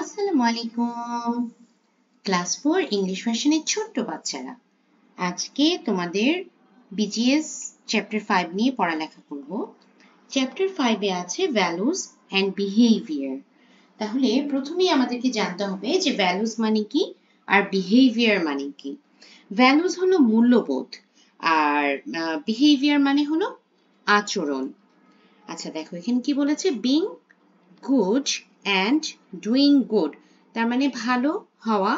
আসসালামু আলাইকুম। Class 4 English ভার্সনের ছোট্ট বাচ্চারা, আজকে তোমাদের বিজিএস চ্যাপ্টার 5 নিয়ে পড়ালেখা করব। চ্যাপ্টার 5 এ আছে ভ্যালুস অ্যান্ড বিহেভিয়ার। তাহলে প্রথমেই আমাদেরকে জানতে হবে যে ভ্যালুস মানে কি আর বিহেভিয়ার মানে কি। ভ্যালুস হলো মূল্যবোধ আর বিহেভিয়ার মানে হলো আচরণ। আচ্ছা দেখো এখানে কি বলেছে, being good and doing good, তার মানে ভালো হওয়া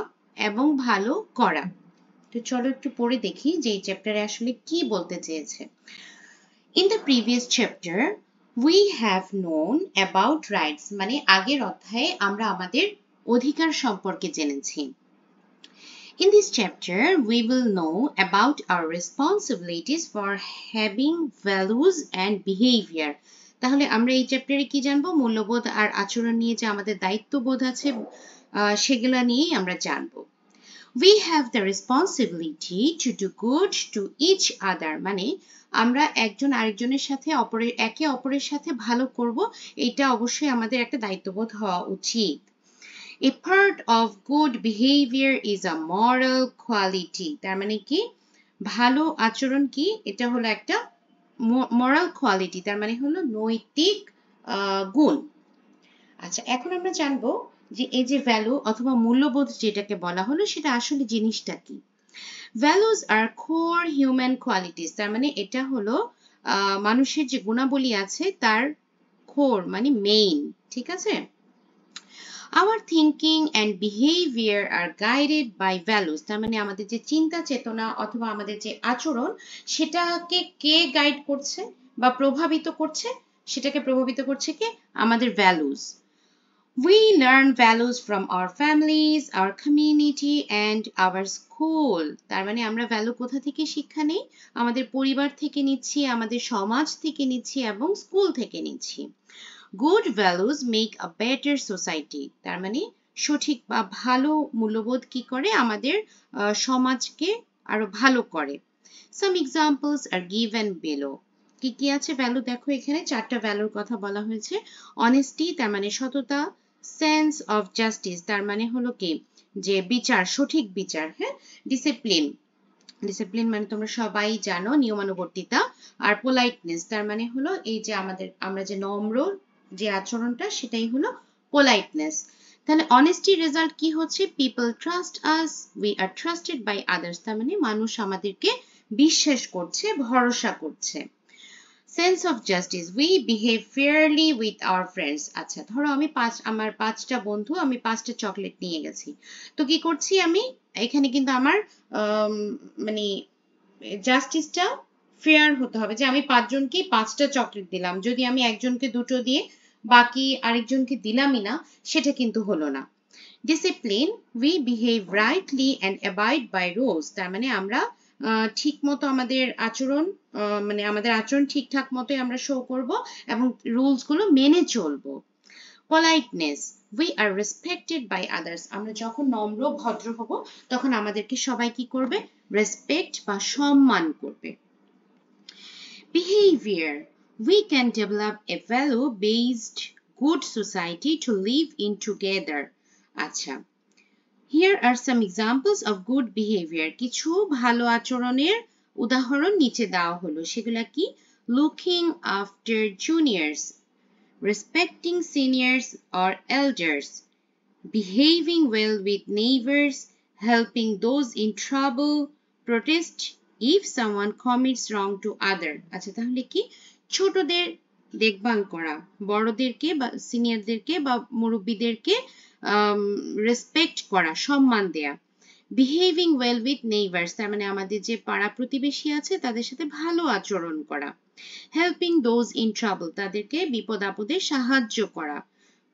এবং ভালো করা। তো চলো একটু পড়ে দেখি যে এই চ্যাপ্টারে আসলে কি বলতে চেয়েছে। In the previous chapter we have known about rights, মানে আগের অধ্যায়ে আমরা আমাদের অধিকার সম্পর্কে জেনেছি। In this chapter, we will know about our responsibilities for having values and behavior. তাহলে আমরা এই চ্যাপ্টারে কি জানবো? মূল্যবোধ আর আচরণ নিয়ে যে আমাদের দায়িত্ববোধ আছে সেগুলো নিয়েই আমরা জানবো। We have the responsibility to do good to each other, মানে আমরা একজন আরেকজনের সাথে একে অপরের সাথে ভালো করব, এটা অবশ্যই আমাদের একটা দায়িত্ববোধ হওয়া উচিত। A part of good behavior is a moral quality, তার মানে কি ভালো আচরণ কি, এটা হলো একটা moral quality, তার মানে হলো নৈতিক গুণ। আচ্ছা এখন আমরা জানবো যে এই যে ভ্যালু অথবা মূল্যবোধ যেটাকে বলা হলো সেটা আসলে জিনিসটা কি। ভ্যালুস আর কোর হিউম্যান কোয়ালিটিস, তার মানে এটা হলো মানুষের যে গুণাবলী আছে তার কোর মানে মেইন, ঠিক আছে। Our thinking and behavior are guided by values, তার মানে আমাদের যে চিন্তা চেতনা অথবা আমাদের যে আচরণ সেটাকে কে গাইড করছে বা প্রভাবিত করছে, সেটাকে প্রভাবিত করছে কে, আমাদের values. We learn values from our families, our community and our school, তার মানে আমরা ভ্যালু কোথা থেকে শিক্ষা নেই, আমাদের পরিবার থেকে নিচ্ছি, আমাদের সমাজ থেকে নিচ্ছি এবং স্কুল থেকে নিচ্ছি। Good values make a better society, তার মানে সঠিক বা ভালো মূল্যবোধ কি করে, আমাদের সমাজকে আরো ভালো করে। Some examples are given below. কি কি আছে ভ্যালু, দেখো এখানে চারটা ভ্যালুর কথা বলা হয়েছে। অনেস্টি, তার মানে সততা। সেন্স অফ জাস্টিস, তার মানে হলো কি যে বিচার, সঠিক বিচার, হ্যাঁ। ডিসিপ্লিন, ডিসিপ্লিন মানে তোমরা সবাই জানো নিয়মানুবর্তিতা। আর পোলাইটনেস, তার মানে হলো এই যে আমরা যে নম্র যে আচরণটা সেটাই হলো পোলাইটনেস। তাহলে অনেস্টির রেজাল্ট কি হচ্ছে, people trust us, we are trusted by others, তার মানে মানুষ আমাদেরকে বিশ্বাস করছে, ভরসা করছে। Sense of justice, we behave fairly with our friends. আচ্ছা ধরো আমার 5টা বন্ধু, আমি 5টা চকলেট নিয়ে গেছি, তো কি করছি আমি এখানে কিন্তু আমার মানে জাস্টিসটা ফেয়ার হতে হবে, যে আমি 5জনকে 5টা চকলেট দিলাম, যদি আমি একজনকে 2টো দিয়ে বাকি আরেকজনকে দিলামই না, সেটা কিন্তু হলো না। Discipline, we behave rightly and abide by rules, তার মানে আমরা ঠিক মতো আমাদের আচরণ মানে আমাদের আচরণ ঠিকঠাক মতোই আমরা শো করব এবং রুলস গুলো মেনে চলবো। Politeness, we are respected by others, আমরা যখন নম্র ভদ্র হব তখন আমাদেরকে সবাই কি করবে, রেসপেক্ট বা সম্মান করবে। Behavior, we can develop a value based good society to live in together. আচ্ছা, here are some examples of good behavior, কিছু ভালো আচরণের উদাহরণ নিচে দেওয়া হলো, সেগুলা কি, looking after juniors, respecting seniors or elders, behaving well with neighbors, helping those in trouble, protest if someone commits wrong to other. আচ্ছা তাহলে কি, ছোটদের দেখভাল করা, বড়দেরকে বা সিনিয়রদেরকে বা মুরব্বীদেরকে রেসপেক্ট করা, সম্মান দেয়া। বিহেভিং ওয়েল উইথ নেইবার্স, তার মানে আমাদের যে পাড়া প্রতিবেশী আছে তাদের সাথে ভালো আচরণ করা। হেল্পিং দোজ ইন ট্রাবল, তাদেরকে বিপদ আপদে সাহায্য করা।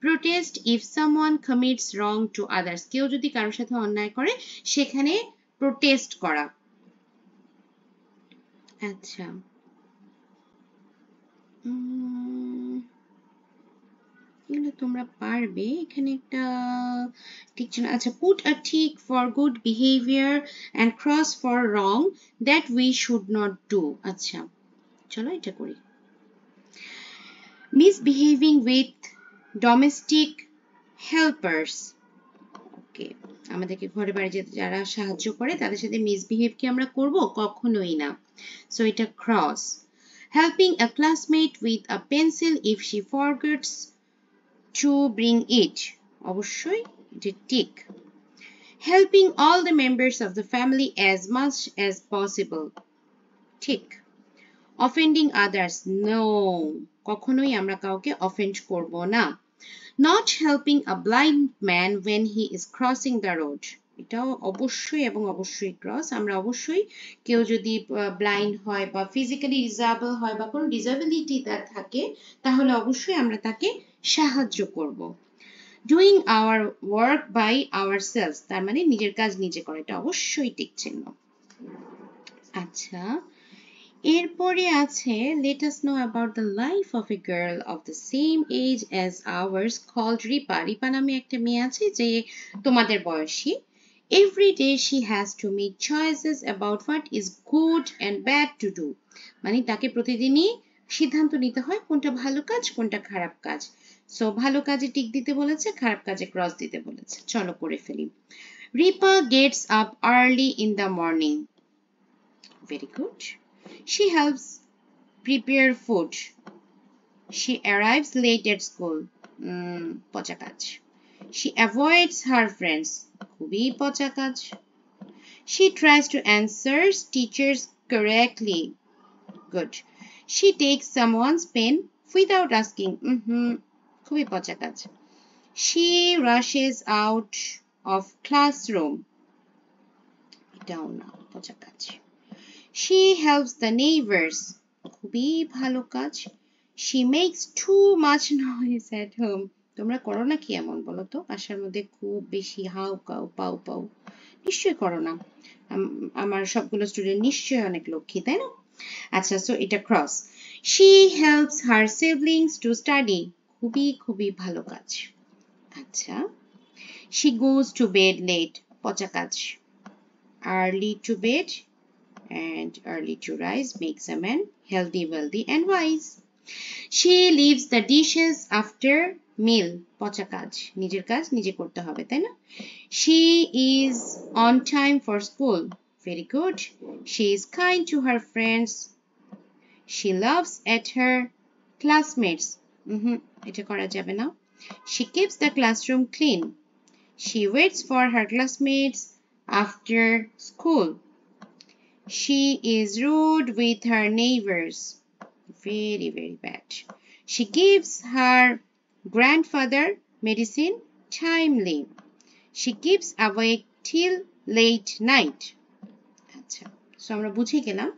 Protest if someone commits wrong to others, কেউ যদি কারোর সাথে অন্যায় করে সেখানে প্রোটেস্ট করা। আচ্ছা এগুলো তোমরা পারবে, এখানে একটা ঠিক ছিল। আচ্ছা, put a tick for good behaviour and cross for wrong that we should not do. আচ্ছা চলো এটা করি। মিসবিহেভিং উইথ ডোমেস্টিক হেল্পার্স, আমাদেরকে ঘরে বাড়ি যেতে যারা সাহায্য করে তাদের সাথে মিসবিহেভ কি আমরা করব? কখনোই না। সো এটা cross. Helping a classmate with a pencil if she forgets to bring it. অবশ্যই এটা tick. Helping all the members of the family as much as possible. ঠিক। Offending others. No. কখনোই আমরা কাউকে অফেন্ড করব না। Not helping a blind man when he is crossing the road. এটাও অবশ্যই এবং অবশ্যই ক্রস। আমরা অবশ্যই কেউ যদি ব্লাইন্ড হয় বা ফিজিক্যালি ডিসেবল হয় বা কোনো ডিসেবিলিটি তার থাকে তাহলে অবশ্যই আমরা তাকে সাহায্য করব। Doing our work by ourselves, তার মানে নিজের কাজ নিজে করা, এটা অবশ্যই টিক চিহ্ন। আচ্ছা, এরপরে আছে let us know about the life of a girl of the same age as ours called Ripa. Ripa নামে একটা মেয়ে আছে যে তোমাদের বয়সী। Every day she has to make choices about what is good and bad to do. মানে তাকে প্রতিদিনই সিদ্ধান্ত নিতে হয় কোনটা ভালো কাজ কোনটা খারাপ কাজ। সো ভালো কাজে টিক দিতে বলেছে, খারাপ কাজে ক্রস দিতে বলেছে। চলো করে ফেলি। Ripa gets up early in the morning. Very good. She helps prepare food. She arrives late at school. পচা কাজ। She avoids her friends. খুবই পচা কাজ। She tries to answer teachers correctly. Good. She takes someone's pen without asking. খুবই পচা কাজ। She rushes out of classroom. এটাও না, পচা কাজ। She helps the neighbors. খুবই ভালো কাজ। She makes too much noise at home. তোমরা করো না কি এমন বলো তো? বাসার মধ্যে খুব বেশি হাউ কাউ পাউ পাউ নিশ্চয়ই করো না। আমার সবগুলো স্টুডেন্ট নিশ্চয়ই অনেক লক্ষ্মী, তাই না? আচ্ছা, সো এটা cross. She helps her siblings to study. খুবই খুবই ভালো কাজ। আচ্ছা, she goes to bed late. পচা কাজ। Early to bed and early to rise makes a man healthy, wealthy and wise. She leaves the dishes after meal. পচা কাজ। নিজের কাজ নিজে করতে হবে, তাই না? She is on time for school. Very good. She is kind to her friends. She loves at her classmates. এটা করা যাবে না। She keeps the classroom clean. She waits for her classmates after school. She is rude with her neighbors. Very, very bad. She gives her grandfather medicine timely. She keeps awake till late night. আচ্ছা, so আমরা বুঝে গেলাম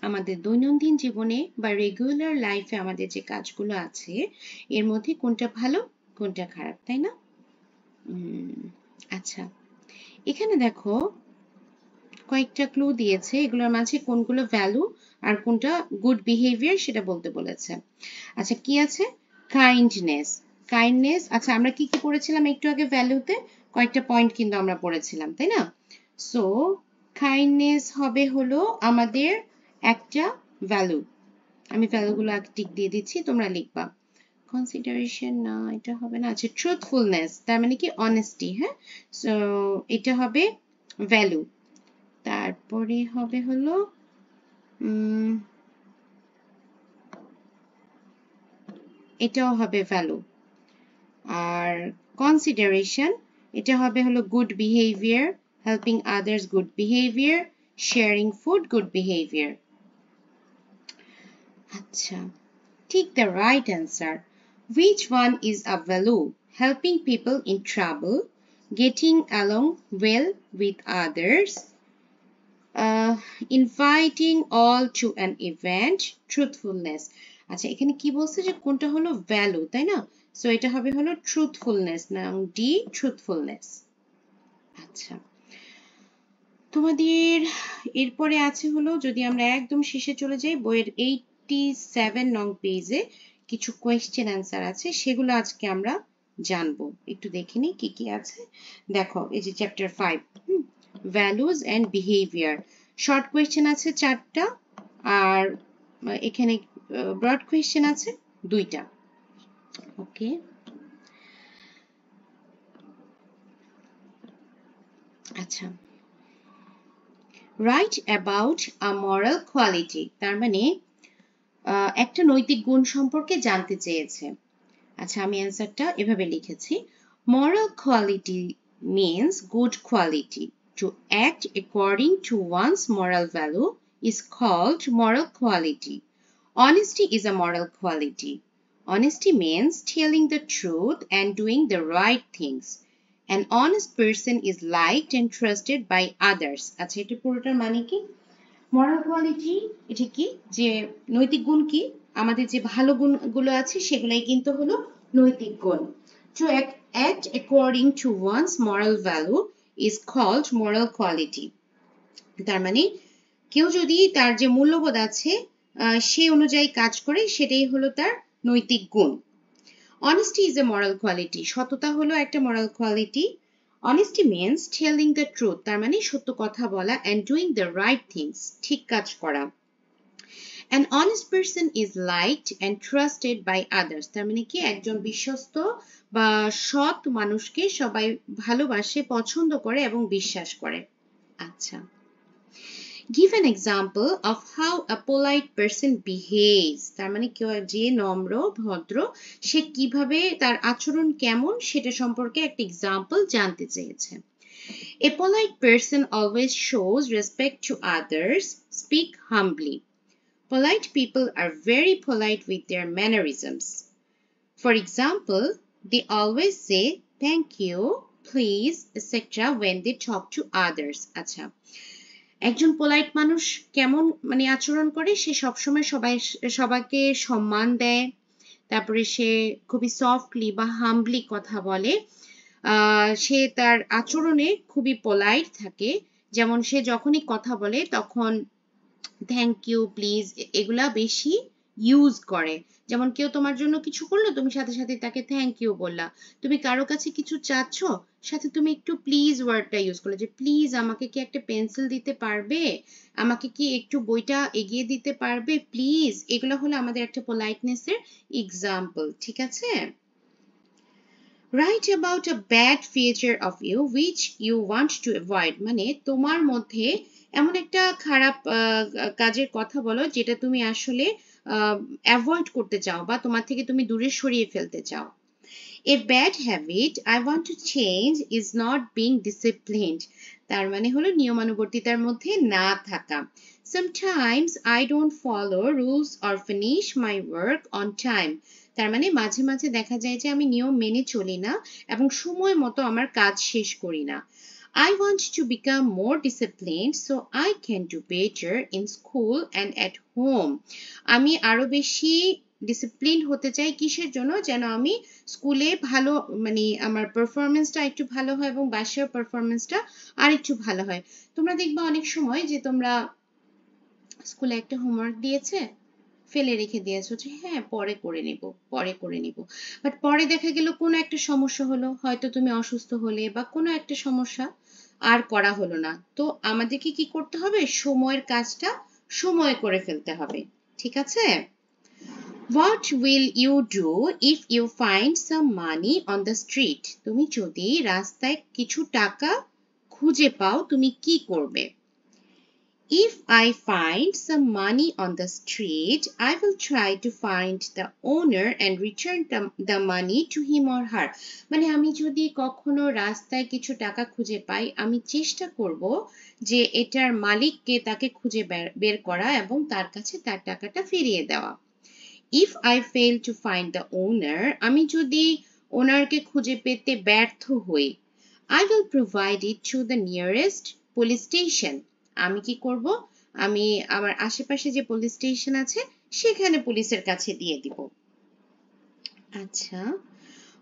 আমাদের দৈনন্দিন জীবনে বা regular লাইফে আমাদের যে কাজগুলো আছে এর মধ্যে কোনটা ভালো কোনটা খারাপ, তাই না? আচ্ছা, এখানে দেখো কয়েকটা ক্লু দিয়েছে, এগুলোর মাঝে কোনগুলো ভ্যালু আর কোনটা গুড বিহেভিয়ার সেটা বলতে বলেছে। আচ্ছা, কি আছে? কাইন্ডনেস। কাইন্ডনেস, আচ্ছা আমরা কি কি পড়েছিলাম একটু আগে? ভ্যালুতে কয়েকটা পয়েন্ট কিন্তু আমরা পড়েছিলাম, তাই না? সো কাইন্ডনেস হবে হলো আমাদের একটা ভ্যালু। আমি ভ্যালুগুলো আগে টিক দিয়ে দিচ্ছি, তোমরা লিখবা। কনসিডারেশন না, এটা হবে না। আচ্ছা, ট্রুথফুলনেস তার মানে কি অনেস্টি। হ্যাঁ, সো এটা হবে ভ্যালু। তারপরে হবে হলো এটাও হবে ভ্যালু। আর কনসিডারেশন এটা হবে হলো good behaviour, helping others good behaviour, sharing food good behaviour. আচ্ছা, take the right answer. Which one is a value? Helping people in trouble, getting along well with others, inviting all to an event, truthfulness. আচ্ছা, এখানে কি বলছে যে কোনটা হলো value, তাই না? সো এটা হবে হলো ট্রুথফুলনেস, নাম ডি, ট্রুথফুলনেস। আচ্ছা, তোমাদের এরপরে আছে হলো, যদি আমরা একদম শেষে চলে যাই, বইয়ের 87 নং পেজে কিছু কোয়েশ্চেন অ্যান্সার আছে, সেগুলো আজকে আমরা জানবো। একটু দেখে নিই কি কি আছে। দেখো, এই যে chapter 5 values and behaviour, short question আছে 4টা আর এখানে ব্রড কোয়েশ্চেন আছে 2টা। ওকে, আচ্ছা, write about a moral quality তার মানে একটা নৈতিক গুণ সম্পর্কে জানতে চেয়েছে। আচ্ছা, আমি অ্যান্সারটা এভাবে লিখেছি, moral quality means good quality. To act according to one's moral value is called moral quality. Honesty is a moral quality. Honesty means telling the truth and doing the right things. An honest person is liked and trusted by others. আচ্ছা, এটা পুরোটার মানে কি? মরাল quality এটা কি, যে নৈতিক গুণ কি, আমাদের যে ভালো গুণগুলো আছে সেগুলাই কিন্তু হলো নৈতিক গুণ। To act according to one's moral value is called moral quality. তার মানে কেউ যদি তার যে মূল্যবোধ আছে সেই অনুযায়ী কাজ করে সেটাই হলো তার নৈতিক গুণ। Honesty is a moral quality. সততা হলো একটা moral quality. Honesty means telling the truth. তার মানে সত্য কথা বলা and doing the right things. ঠিক কাজ করা। An honest person is liked and trusted by others. তার মানে কি একজন বিশ্বস্ত বা সৎ মানুষকে সবাই ভালোবাসে, পছন্দ করে এবং বিশ্বাস করে। আচ্ছা, give an example of how a polite person behaves. তার মানে কেউ যে নম্র ভদ্র সে কিভাবে তার আচরণ কেমন সেটা সম্পর্কে একটা এক্সাম্পল জানতে চেয়েছে। A polite person always shows respect to others, speak humbly. Polite people are very polite with their mannerisms. For example, they always say thank you, please, etc. when they talk to others. আচ্ছা, একজন polite মানুষ কেমন মানে আচরণ করে, সে সবসময় সবাইকে সম্মান দেয়, তারপরে সে খুবই সফটলি বা হাম্বলি কথা বলে, সে তার আচরণে খুবই পোলাইট থাকে, যেমন সে যখনই কথা বলে তখন থ্যাংক ইউ, প্লিজ এগুলা বেশি ইউজ করে। যেমন কেউ তোমার জন্য কিছু করলো, তুমি সাথে সাথে তাকে থ্যাংক ইউ বললা। তুমি কারো কাছে কিছু চাচ্ছ, সাথে তুমি একটু প্লিজ ওয়ার্ডটা ইউজ করলে, যে প্লিজ আমাকে কি একটা পেন্সিল দিতে পারবে, আমাকে কি একটু বইটা এগিয়ে দিতে পারবে প্লিজ। এগুলো হলো আমাদের একটা পোলাইটনেসের এক্সাম্পল। ঠিক আছে, write about a bad feature of you which you want to avoid. মানে তোমার মধ্যে এমন একটা খারাপ কাজের কথা বলো যেটা তুমি আসলে অ্যাভয়েড করতে চাও বা তোমার থেকে তুমি দূরে সরিয়ে ফেলতে চাও। A bad habit I want to change is not being disciplined. তার মানে হলো নিয়মানুবর্তিতার মধ্যে না থাকা। Sometimes I don't follow rules or finish my work on time. তার মানে মাঝে মাঝে দেখা যায় যে আমি নিয়ম মেনে চলি না এবং সময় মতো আমার কাজ শেষ করি না। I want to become more disciplined so I can do better in school and at home. আমি আরো বেশি ডিসিপ্লিন হতে চাই, কিসের জন্য, যেন আমি স্কুলে ভালো মানে আমার পারফরমেন্সটা একটু ভালো হয় এবং বাসায় পারফরমেন্সটা আর একটু ভালো হয়। তোমরা দেখবা অনেক সময় যে তোমরা স্কুলে একটা হোমওয়ার্ক দিয়েছে, ফেলে রেখে দিয়েছো যে হ্যাঁ পরে করে নিব, বাট পরে দেখা গেল কোনো একটা সমস্যা হলো, হয়তো তুমি অসুস্থ হলে বা কোনো একটা সমস্যা, আর করা হলো না। তো আমাদেরকে কি করতে হবে, সময়ের কাজটা সময় করে ফেলতে হবে। ঠিক আছে, What will you do if you find some money on the street? তুমি যদি রাস্তায় কিছু টাকা খুঁজে পাও তুমি কি করবে? If I find some money on the street, I will try to find the owner and return the money to him or her. মানে আমি যদি কখনো রাস্তায় কিছু টাকা খুঁজে পাই, আমি চেষ্টা করব যে এটার মালিককে তাকে খুঁজে বের করা এবং তার কাছে তার টাকাটা ফিরিয়ে দেওয়া। If I fail to find the owner, আমি যদি ওনারকে খুঁজে পেতে ব্যর্থ হই, I will provide it to the nearest police station. আমি কি করব, আমি আমার আশেপাশে যে পুলিশ স্টেশন আছে সেখানে পুলিশের কাছে দিয়ে দিব। আচ্ছা,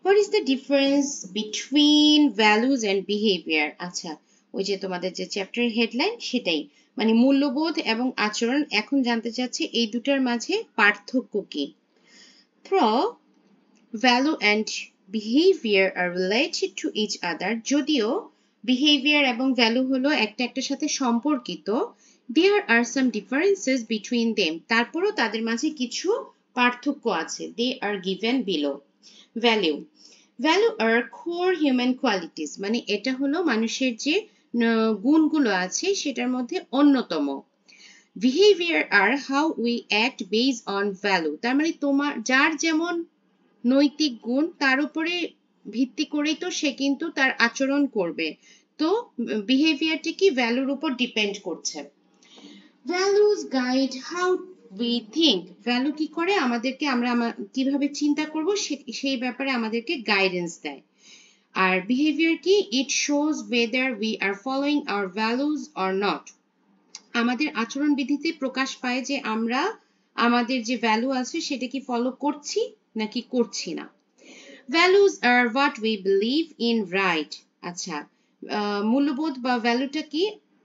what is the difference between values and behavior? আচ্ছা, ওই যে তোমাদের যে চ্যাপ্টার হেডলাইন সেটাই, মানে মূল্যবোধ এবং আচরণ। এখন জানতে চাচ্ছি এই দুটার মাঝে পার্থক্য কি। Though value and behavior are related to each other, যদিও behavior এবং value হলো একটার সাথে সম্পর্কিত, there are some differences between them. তারপরও তাদের মাঝে কিছু পার্থক্য আছে। They are given below. Value are core human qualities. মানে এটা হলো মানুষের যে গুণগুলো আছে সেটার মধ্যে অন্যতম। Behaviour are how we act based on value, তার মানে তোমার যার যেমন নৈতিক গুণ তার উপরে ভিত্তি করেই তো সে কিন্তু তার আচরণ করবে। তো বিহেভিয়ারটি কি ভ্যালুর উপর ডিপেন্ড করছে। Values guide how we think, value কি করে আমাদেরকে আমরা কিভাবে চিন্তা করব সেই ব্যাপারে আমাদেরকে গাইডেন্স দেয়। আর বিহেভিয়ার কি, it shows whether we are following our values or not, আমাদের আচরণ বিধিতে প্রকাশ পায় যে আমরা আমাদের যে ভ্যালু আছে সেটা কি ফলো করছি নাকি করছি না। Values are what we believe in, right. আচ্ছা, মূল্যবোধ বা ভ্যালুটা কি,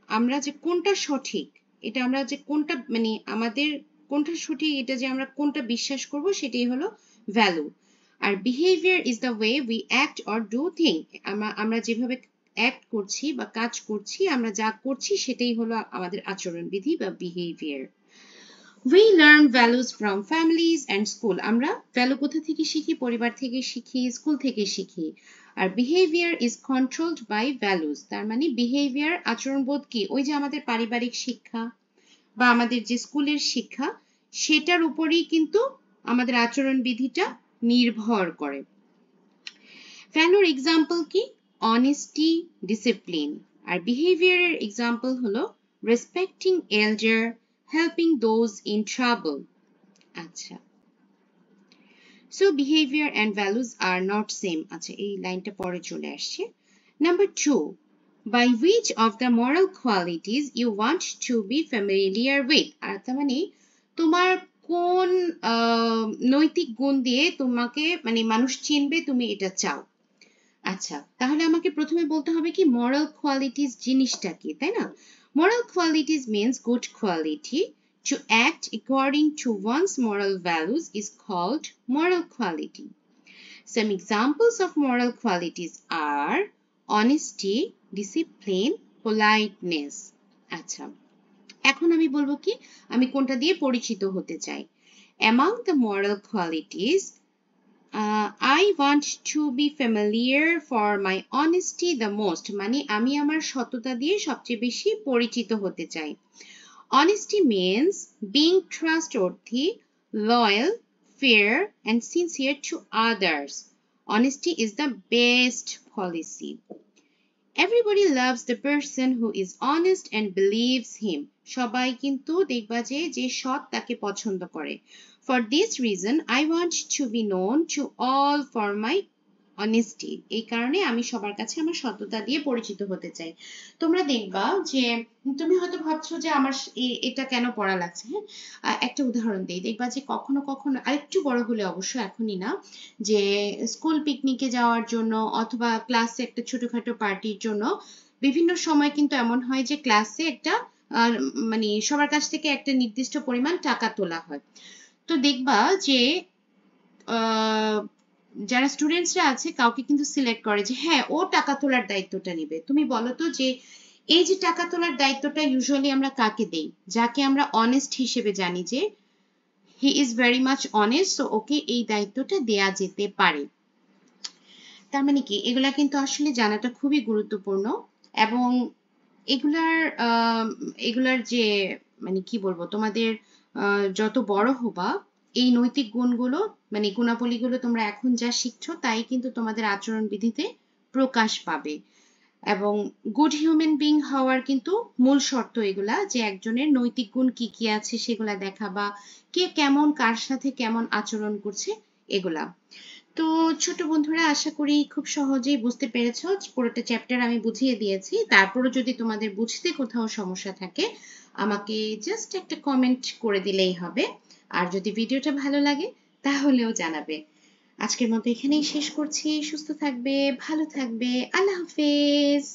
আমরা যে কোনটা সঠিক, এটা আমরা যে কোনটা মানে আমাদের কোনটা সঠিক এটা যে আমরা কোনটা বিশ্বাস করব সেটাই হলো ভ্যালু। আর behaviour is the way we act or do thing, আমরা যেভাবে অ্যাক্ট করছি বা কাজ করছি, আমরা যা করছি সেটাই হলো আমাদের আচরণবিধি বা behaviour. We learn values from families and school, আমরা ভ্যালু কোথা থেকে শিখি, পরিবার থেকে শিখি, স্কুল থেকে শিখি। আর behaviour is controlled by values, তার মানে বিহেভিয়ার আচরণবোধ কি ওই যে আমাদের পারিবারিক শিক্ষা বা আমাদের যে স্কুলের শিক্ষা সেটার উপরেই কিন্তু আমাদের আচরণ বিধিটা নির্ভর করে। ভ্যালুর এক্সাম্পল কি, অনেস্টি, ডিসিপ্লিন। আর বিহেভিয়ারের এক্সাম্পল হলো respecting এল্ডার, helping those in trouble. আচ্ছা, so behavior and values are not same. আচ্ছা, এই লাইনটা পরে চলে আসছে। Number 2, by which of the moral qualities you want to be familiar with, আর তার মানে তোমার কোন নৈতিক গুণ দিয়ে তোমাকে মানে মানুষ চিনবে তুমি এটা চাও। আচ্ছা, তাহলে আমাকে প্রথমে বলতে হবে কি moral qualities জিনিসটা কি, তাই না? Moral qualities means good quality. To act according to one's moral values is called moral quality. Some examples of moral qualities are honesty, discipline, politeness. আচ্ছা, এখন আমি বলবো কি আমি কোনটা দিয়ে পরিচিত হতে চাই। Among the moral qualities, I want to be familiar for my honesty the most, মানে আমি আমার সততা দিয়ে সবচেয়ে বেশি পরিচিত হতে চাই। Honesty means being trustworthy, loyal, fair, and sincere to others. Honesty is the best policy. Everybody loves the person who is honest and believes him. সবাই কিন্তু দেখবা যে সৎ তাকে পছন্দ করে। For this reason, I want to be known to all for my honesty. এই কারণে আমি সবার কাছে আমার সততা দিয়ে পরিচিত হতে চাই। তোমরা দেখবা যে তুমি হয়তো ভাবছো যে আমার এটা কেন পড়া লাগছে। হ্যাঁ, একটা উদাহরণ দিই, দেখবা যে কখনো কখনো আরেকটু বড় হলে অবশ্য এখনই না, যে স্কুল পিকনিকে যাওয়ার জন্য অথবা ক্লাসে একটা ছোটখাটো পার্টির জন্য বিভিন্ন সময় কিন্তু এমন হয় যে ক্লাসে একটা মানে সবার কাছ থেকে একটা নির্দিষ্ট পরিমাণ টাকা তোলা হয়। তো দেখবা যে যারা স্টুডেন্টসরা আছে কাউকে কিন্তু সিলেক্ট করে যে হ্যাঁ ও টাকা তোলার দায়িত্বটা নেবে। তুমি বলো তো যে এই যে টাকা তোলার দায়িত্বটা ইউজুয়ালি আমরা কাকে দেই, যাকে আমরা অনেস্ট হিসেবে জানি যে he is very much honest, so okay এই দায়িত্বটা দেয়া যেতে পারে। তার মানে কি এগুলা কিন্তু আসলে জানাটা খুবই গুরুত্বপূর্ণ, এবং এগুলার যে মানে কি বলবো তোমাদের যত বড় হবা এই নৈতিক গুণগুলো মানে গুণাবলীগুলো তোমরা এখন যা শিখছো তাই কিন্তু তোমাদের আচরণ বিধিতে প্রকাশ পাবে। এবং গুড হিউম্যান বিং হওয়ার কিন্তু মূল শর্ত এগুলা, যে একজনের নৈতিক গুণ কি কি আছে সেগুলা দেখা, বা কে কেমন কার সাথে কেমন আচরণ করছে এগুলা। তো ছোট বন্ধুরা, আশা করি খুব সহজেই বুঝতে পেরেছো। পুরোটা চ্যাপ্টার আমি বুঝিয়ে দিয়েছি। তারপরও যদি তোমাদের বুঝতে কোথাও সমস্যা থাকে আমাকে জাস্ট একটা কমেন্ট করে দিলেই হবে। আর যদি ভিডিওটা ভালো লাগে তাহলেও জানাবে। আজকের মতো এখানেই শেষ করছি। সুস্থ থাকবে, ভালো থাকবে, আল্লাহ হাফেজ।